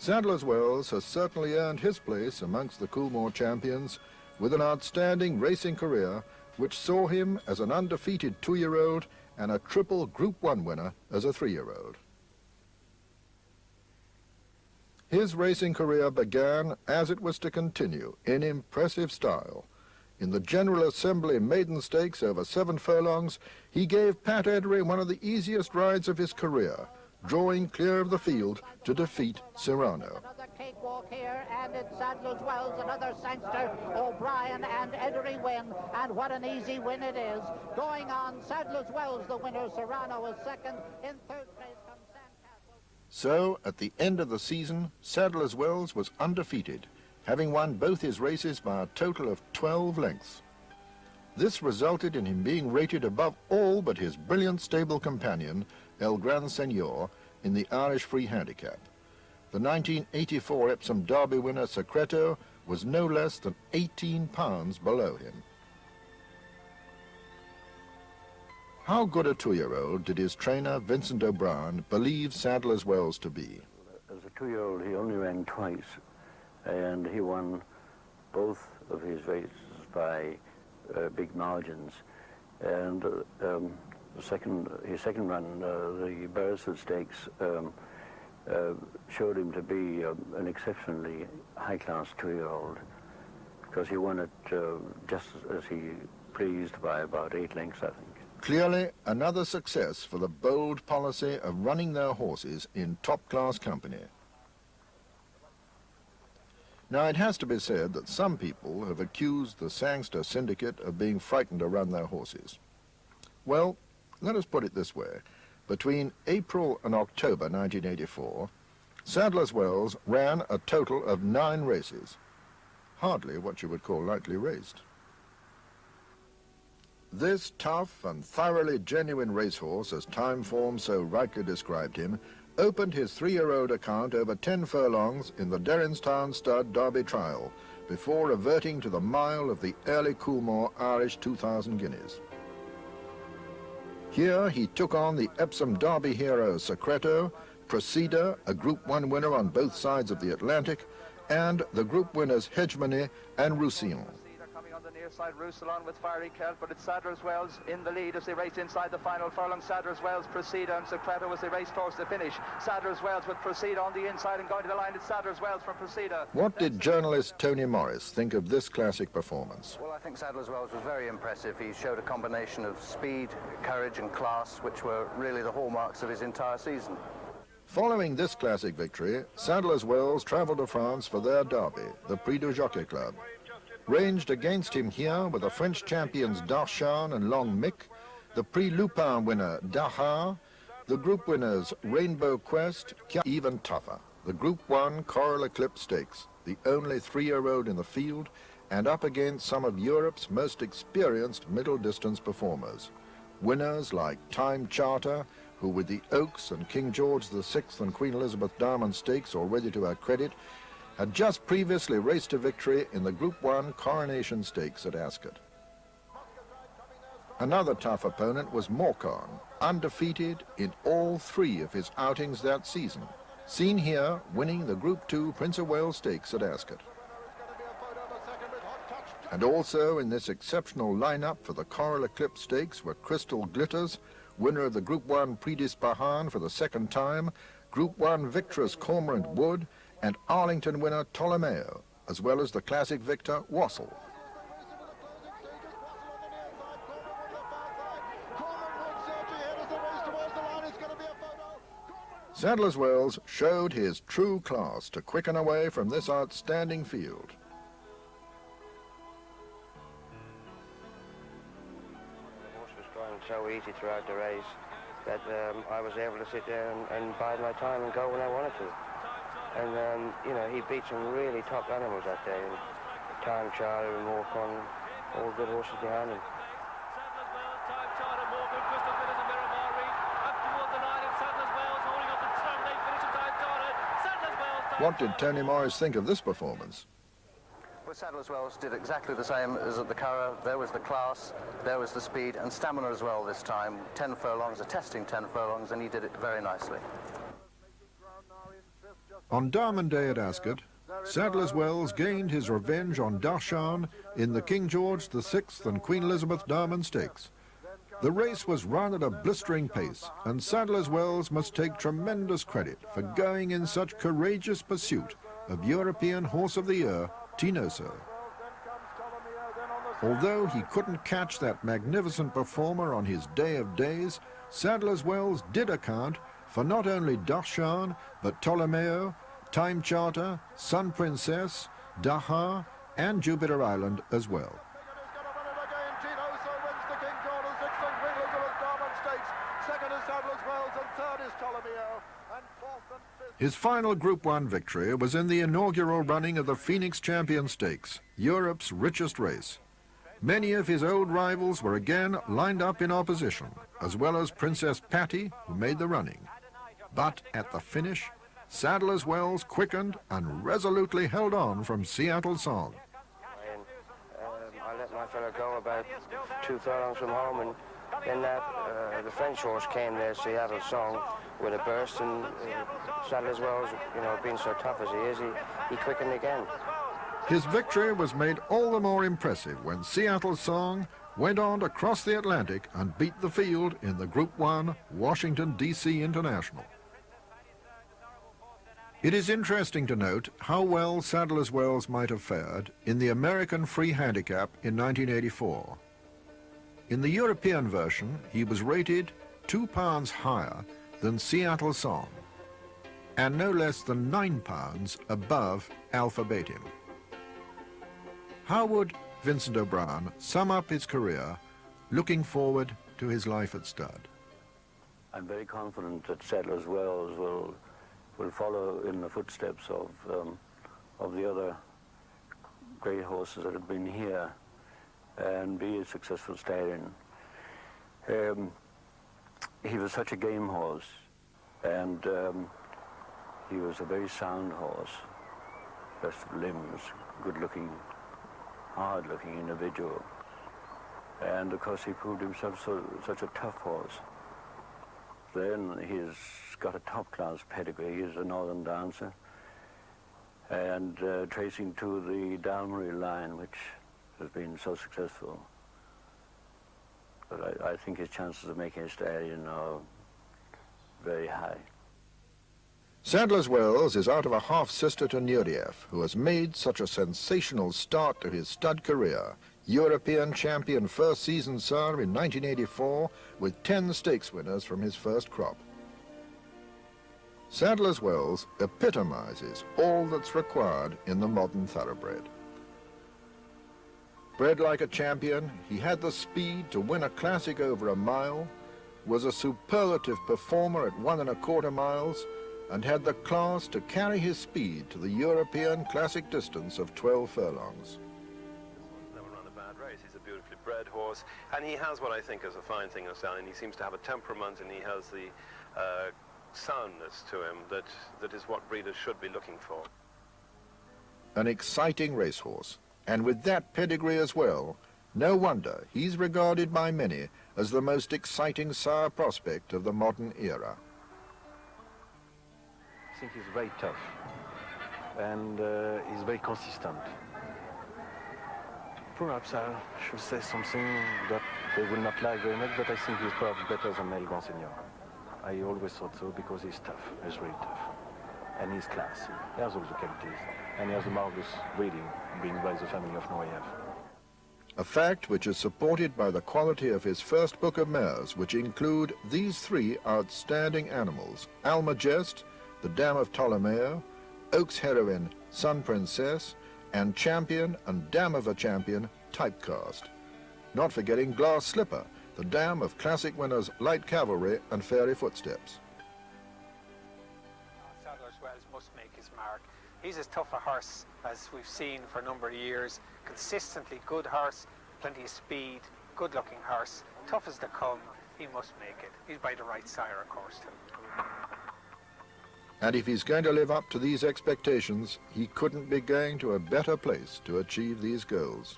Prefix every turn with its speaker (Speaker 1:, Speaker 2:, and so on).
Speaker 1: Sadler's Wells has certainly earned his place amongst the Coolmore champions with an outstanding racing career which saw him as an undefeated 2-year-old and a triple Group 1 winner as a 3-year-old. His racing career began, as it was to continue, in impressive style. In the General Assembly Maiden Stakes over 7 furlongs, he gave Pat Eddery one of the easiest rides of his career, drawing clear of the field to defeat Cyrano.
Speaker 2: Another cakewalk here, and it's Sadler's Wells, another Sangster, O'Brien and Eddery win, and what an easy win it is. Going on, Sadler's Wells the winner, Cyrano is second, in third place comes Sandcastle.
Speaker 1: So, at the end of the season, Sadler's Wells was undefeated, having won both his races by a total of 12 lengths. This resulted in him being rated above all but his brilliant stable companion, El Gran Senor, in the Irish Free Handicap. The 1984 Epsom Derby winner, Secreto, was no less than 18 pounds below him. How good a 2-year-old did his trainer, Vincent O'Brien, believe Sadler's Wells to be?
Speaker 3: As a 2-year-old, he only ran twice, and he won both of his races by big margins. And his second run, the Beresford Stakes, showed him to be an exceptionally high-class 2-year-old, because he won it just as he pleased by about 8 lengths, I think.
Speaker 1: Clearly, another success for the bold policy of running their horses in top-class company. Now, it has to be said that some people have accused the Sangster syndicate of being frightened to run their horses. Well, let us put it this way. Between April and October 1984, Sadler's Wells ran a total of 9 races. Hardly what you would call lightly raced. This tough and thoroughly genuine racehorse, as Time Form so rightly described him, opened his 3-year-old account over 10 furlongs in the Derrinstown Stud Derby Trial, before reverting to the mile of the early Coolmore Irish 2,000 guineas. Here he took on the Epsom Derby hero Secreto, Proceda, a Group 1 winner on both sides of the Atlantic, and the Group winners Hegemony and Roussillon.
Speaker 4: Coming on the near side, Roussillon with Fiery Kelp, but it's Sadler's Wells in the lead as they race inside the final furlong. Sadler's Wells, Proceda and Secreto as they race towards the finish. Sadler's Wells with Proceda on the inside and going to the line. It's Sadler's Wells from Proceda.
Speaker 1: What did journalist Tony Morris think of this classic performance?
Speaker 5: Well, I think Sadler's Wells was very impressive. He showed a combination of speed, courage and class, which were really the hallmarks of his entire season.
Speaker 1: Following this classic victory, Sadler's Wells travelled to France for their derby, the Prix du Jockey Club. Ranged against him here were the French champions Darchan and Long Mick, the Prix Lupin winner Dahar, the Group winners Rainbow Quest, even tougher, the Group 1 Coral Eclipse Stakes, the only 3-year-old in the field, and up against some of Europe's most experienced middle-distance performers. Winners like Time Charter, who with the Oaks and King George VI and Queen Elizabeth Diamond Stakes already to her credit, had just previously raced to victory in the Group 1 Coronation Stakes at Ascot. Another tough opponent was Morcon, undefeated in all 3 of his outings that season, seen here winning the Group 2 Prince of Wales Stakes at Ascot. And also in this exceptional lineup for the Coral Eclipse Stakes were Crystal Glitters, winner of the Group 1 Prix d'Ispahan for the 2nd time, Group 1 victorious Cormorant Wood, and Arlington winner Ptolomeo, as well as the classic victor Wassel. Sadler's Wells showed his true class to quicken away from this outstanding field.
Speaker 6: The horse was going so easy throughout the race that I was able to sit there and bide my time and go when I wanted to. And, you know, he beat some really top animals that day. And Time Charter and Morcon, all good horses behind him.
Speaker 7: Sadler's Wells, Time Charter, Morcon, Crystal Glitters and Miramar Reed up towards the line, and Sadler's Wells holding up the strong late finish of Time Charter. Sadler's Wells.
Speaker 1: What did Tony Morris think of this performance?
Speaker 5: Well, Sadler's Wells did exactly the same as at the Curragh. There was the class, there was the speed and stamina as well this time. 10 furlongs, a testing 10 furlongs, and he did it very nicely.
Speaker 1: On Diamond Day at Ascot, Sadler's Wells gained his revenge on Darshan in the King George VI and Queen Elizabeth Diamond Stakes. The race was run at a blistering pace, and Sadler's Wells must take tremendous credit for going in such courageous pursuit of European Horse of the Year, Tinoso. Although he couldn't catch that magnificent performer on his day of days, Sadler's Wells did account for not only Darshan, but Ptolemeo, Time Charter, Sun Princess, Daha, and Jupiter Island as well. His final Group 1 victory was in the inaugural running of the Phoenix Champion Stakes, Europe's richest race. Many of his old rivals were again lined up in opposition, as well as Princess Patty, who made the running. But at the finish, Sadler's Wells quickened and resolutely held on from Seattle Song.
Speaker 6: I let my fellow go about 2 furlongs from home, and then the French horse came there, Seattle Song, with a burst, and Sadler's Wells, you know, being so tough as he is, he quickened again.
Speaker 1: His victory was made all the more impressive when Seattle Song went on to cross the Atlantic and beat the field in the Group 1 Washington, D.C. International. It is interesting to note how well Sadler's Wells might have fared in the American Free Handicap in 1984. In the European version, he was rated 2 pounds higher than Seattle Song, and no less than 9 pounds above Alpha Betim. How would Vincent O'Brien sum up his career looking forward to his life at stud?
Speaker 3: I'm very confident that Sadler's Wells will follow in the footsteps of the other great horses that have been here and be a successful stallion. He was such a game horse, and he was a very sound horse, best of limbs, good-looking, hard-looking individual. And of course he proved himself such a tough horse. Then he's got a top-class pedigree. He's a northern dancer, and tracing to the Dalmary line, which has been so successful. But I think his chances of making a stallion are very high.
Speaker 1: Sadler's Wells is out of a half-sister to Nureyev, who has made such a sensational start to his stud career. European champion first season sire in 1984 with 10 stakes winners from his first crop. Sadler's Wells epitomizes all that's required in the modern thoroughbred. Bred like a champion, he had the speed to win a classic over a mile, was a superlative performer at 1 1/4 miles, and had the class to carry his speed to the European classic distance of 12 furlongs.
Speaker 8: Never run a bad race. He's a beautifully bred horse, and he has what I think is a fine thing of stallion. He seems to have a temperament, and he has the soundness to him that is what breeders should be looking for.
Speaker 1: An exciting racehorse, and with that pedigree as well, no wonder he's regarded by many as the most exciting sire prospect of the modern era.
Speaker 9: I think he's very tough, and he's very consistent. Perhaps I should say something that they will not like very much, but I think he's probably better than Mel Senior. I always thought so, because he's tough. He's really tough, and he's classy. He has all the qualities, and he has a marvelous breeding, being by the family of Nureyev.
Speaker 1: A fact which is supported by the quality of his first book of mares, which include these 3 outstanding animals: Almagest, the Dam of Ptolemeo, Oak's Heroine, Sun Princess, and Champion and Dam of a Champion, Typecast. Not forgetting Glass Slipper, the dam of classic winners Light Cavalry and Fairy Footsteps.
Speaker 10: Sadler's Wells must make his mark. He's as tough a horse as we've seen for a number of years. Consistently good horse, plenty of speed, good-looking horse, tough as they come. He must make it. He's by the right sire, of course, too.
Speaker 1: And if he's going to live up to these expectations, he couldn't be going to a better place to achieve these goals.